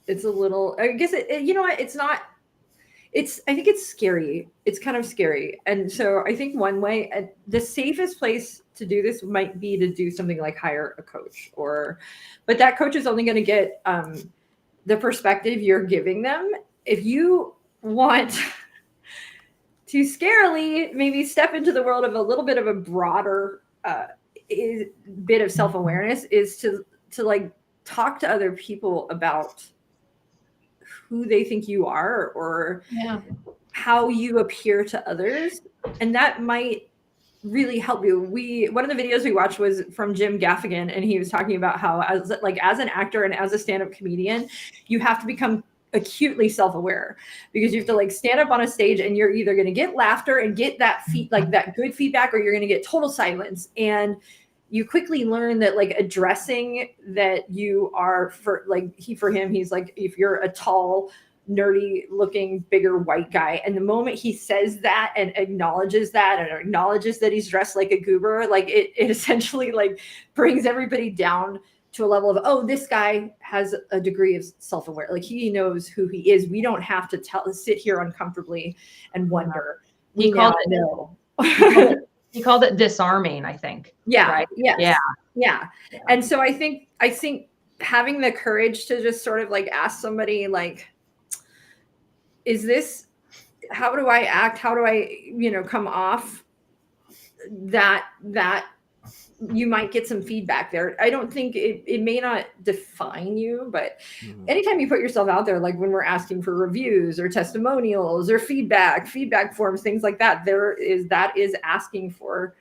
it's a little, I guess you know what? I think it's scary. It's kind of scary. And so I think one way, the safest place to do this might be to do something like hire a coach, but that coach is only going to get the perspective you're giving them. If you want to scarily maybe step into the world of a little bit of a broader bit of self-awareness, is to like talk to other people about who they think you are, or how you appear to others. And that might really help you. One of the videos we watched was from Jim Gaffigan, and he was talking about how as an actor and as a stand-up comedian, you have to become acutely self-aware, because you have to like stand up on a stage and you're either going to get laughter and get that that good feedback, or you're going to get total silence. And you quickly learn that like addressing that you are for him, he's like, if you're a tall, nerdy looking, bigger white guy, and the moment he says that and acknowledges that he's dressed like a goober, like it essentially like brings everybody down to a level of, oh, this guy has a degree of self-aware. Like he knows who he is. We don't have to sit here uncomfortably and wonder. He called it He called it disarming, I think. Yeah. Right? Yes. Yeah. Yeah. And so I think having the courage to just sort of like ask somebody like, how do I act? How do I, come off that you might get some feedback there. I don't think it may not define you, but anytime you put yourself out there, like when we're asking for reviews or testimonials or feedback forms, things like that, that is asking for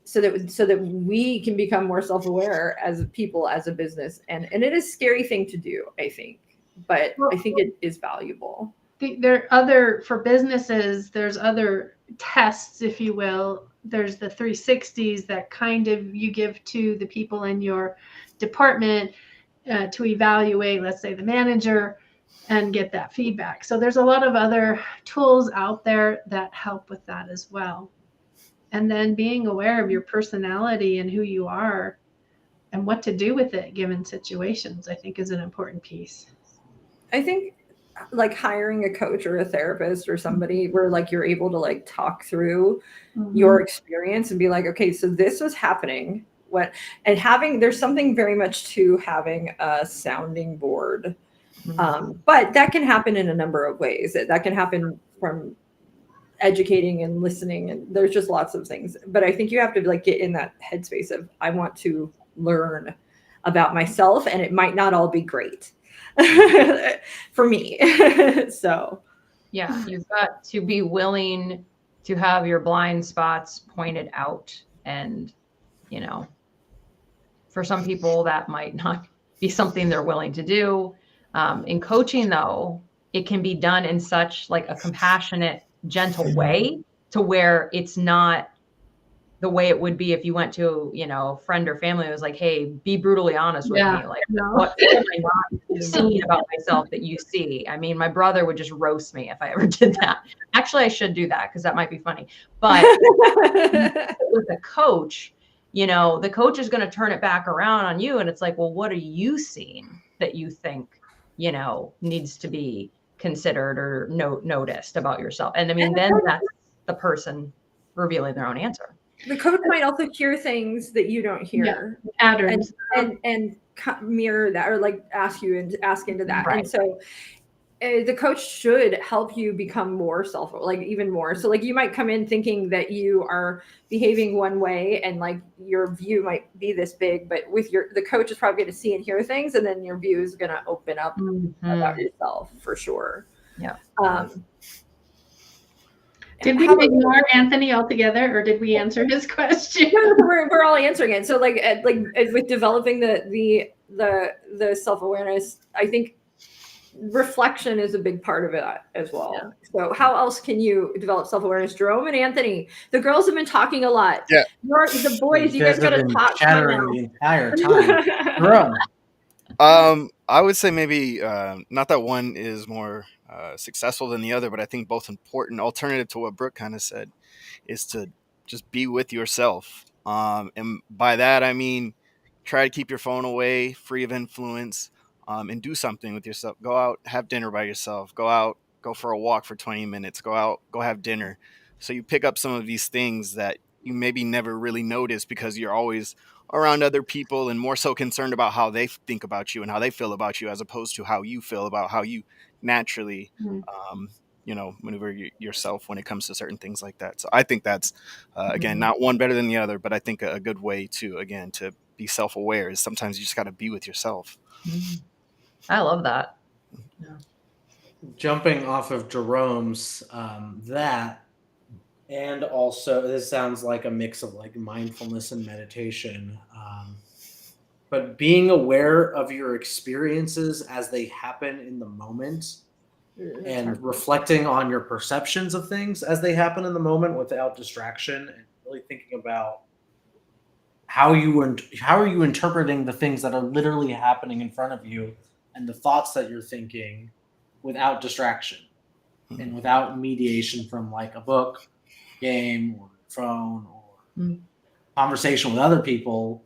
so that we can become more self-aware as people, as a business. And it is a scary thing to do, I think, but I think it is valuable. For businesses, there's other tests, if you will. There's the 360s that kind of you give to the people in your department to evaluate, let's say, the manager and get that feedback. So there's a lot of other tools out there that help with that as well. And then being aware of your personality and who you are and what to do with it given situations, I think, is an important piece. I think like hiring a coach or a therapist or somebody where like you're able to like talk through your experience and be like, okay, so this was happening. There's something very much to having a sounding board. But that can happen in a number of ways. That can happen from educating and listening, and there's just lots of things. But I think you have to like get in that headspace of, I want to learn about myself, and it might not all be great for me. So yeah, you've got to be willing to have your blind spots pointed out. And, for some people that might not be something they're willing to do. In coaching though, it can be done in such like a compassionate, gentle way to where it's not the way it would be if you went to, a friend or family who was like, hey, be brutally honest with me. Like, what am I not seeing about myself that you see? I mean, my brother would just roast me if I ever did that. Actually, I should do that because that might be funny. But with a coach, the coach is going to turn it back around on you. And it's like, well, what are you seeing that you think, needs to be considered or noticed about yourself? And I mean, then that's the person revealing their own answer. The coach might also hear things that you don't hear, patterns, and mirror that, or like ask into that. Right. And so the coach should help you become more even more. So like you might come in thinking that you are behaving one way and like your view might be this big, but the coach is probably going to see and hear things, and then your view is going to open up about yourself for sure. Yeah. Did we ignore Anthony altogether, or did we answer his question? We're all answering it. So like with developing the self-awareness, I think reflection is a big part of it as well. Yeah. So how else can you develop self-awareness? Jerome and Anthony, the girls have been talking a lot. Yeah. The boys, you guys got to talk. Chattering the entire time. Jerome. I would say maybe not that one is more successful than the other, but I think both important. Alternative to what Brooke kind of said is to just be with yourself. And by that, I mean, try to keep your phone away, free of influence, and do something with yourself. Go out, have dinner by yourself. Go for a walk for 20 minutes. Go have dinner. So you pick up some of these things that you maybe never really notice because you're always around other people and more so concerned about how they think about you and how they feel about you, as opposed to how you feel about how you naturally, maneuver yourself when it comes to certain things like that. So I think that's, again, not one better than the other, but I think a good way to be self-aware is sometimes you just got to be with yourself. I love that. Yeah. Jumping off of Jerome's, that, and also this sounds like a mix of like mindfulness and meditation, but being aware of your experiences as they happen in the moment and reflecting on your perceptions of things as they happen in the moment without distraction, and really thinking about how are you interpreting the things that are literally happening in front of you and the thoughts that you're thinking without distraction and without mediation from like a book, game, or phone, or conversation with other people.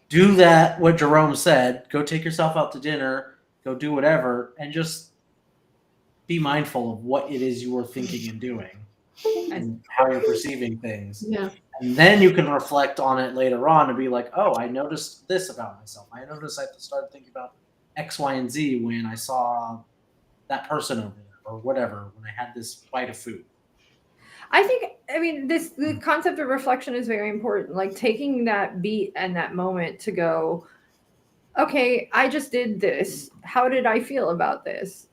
Do that, what Jerome said, go take yourself out to dinner, go do whatever, and just be mindful of what it is you are thinking and doing. and how you're perceiving things. Yeah. And then you can reflect on it later on and be like, oh, I noticed this about myself. I noticed I started thinking about X, Y, and Z when I saw that person over there or whatever, when I had this bite of food. I think, the concept of reflection is very important. Like taking that beat and that moment to go, okay, I just did this. How did I feel about this?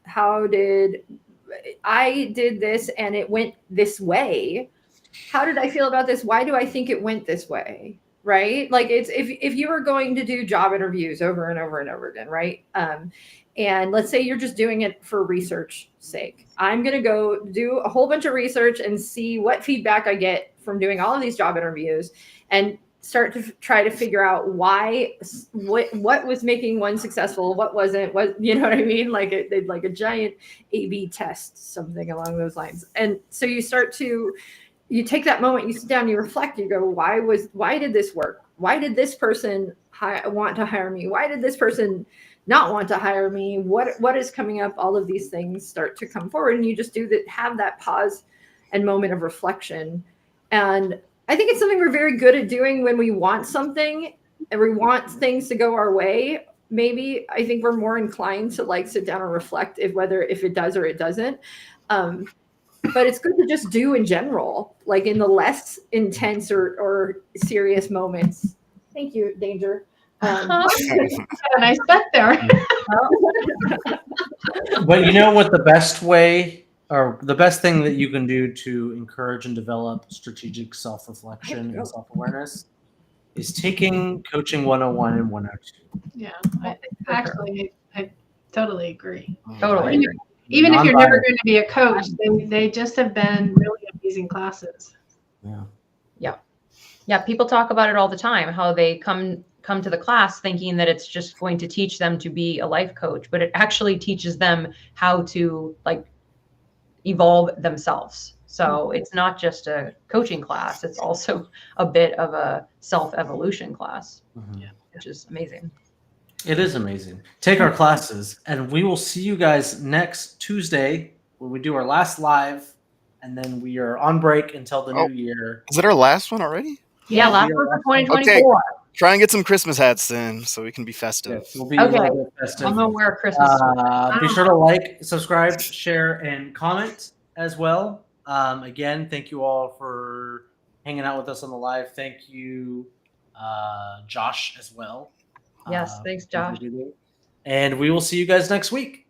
I did this and it went this way. How did I feel about this? Why do I think it went this way? Right? Like it's if you were going to do job interviews over and over and over again, right? And let's say you're just doing it for research sake. I'm going to go do a whole bunch of research and see what feedback I get from doing all of these job interviews and start to try to figure out what was making one successful, what wasn't, what, you know what I mean? Like like a giant A/B test, something along those lines. And so you take that moment, you sit down, you reflect, you go, why did this work? Why did this person want to hire me? Why did this person not want to hire me? What is coming up? All of these things start to come forward, and you just have that pause and moment of reflection. And I think it's something we're very good at doing when we want something and we want things to go our way. Maybe I think we're more inclined to like sit down and reflect if it does or it doesn't. But it's good to just do in general, like in the less intense or serious moments. Thank you, Danger. A nice bet there. But you know what the best way or the best thing that you can do to encourage and develop strategic self-reflection and self-awareness is taking Coaching 101 and 102. Yeah, I totally agree. Totally. Even if you're never going to be a coach, they just have been really amazing classes. Yeah, people talk about it all the time, how they come to the class thinking that it's just going to teach them to be a life coach, but it actually teaches them how to like evolve themselves. So it's not just a coaching class, it's also a bit of a self-evolution class, which is amazing. It is amazing. Take our classes, and we will see you guys next Tuesday when we do our last live, and then we are on break until the new year. Is it our last one already? Yeah, last one for 2024. Okay. Try and get some Christmas hats then, so we can be festive. Yes, we'll be a little bit festive. I'm gonna wear a Christmas. Be sure to like, subscribe, share, and comment as well. Again, thank you all for hanging out with us on the live. Thank you, Josh, as well. Yes, thanks, Josh. And we will see you guys next week.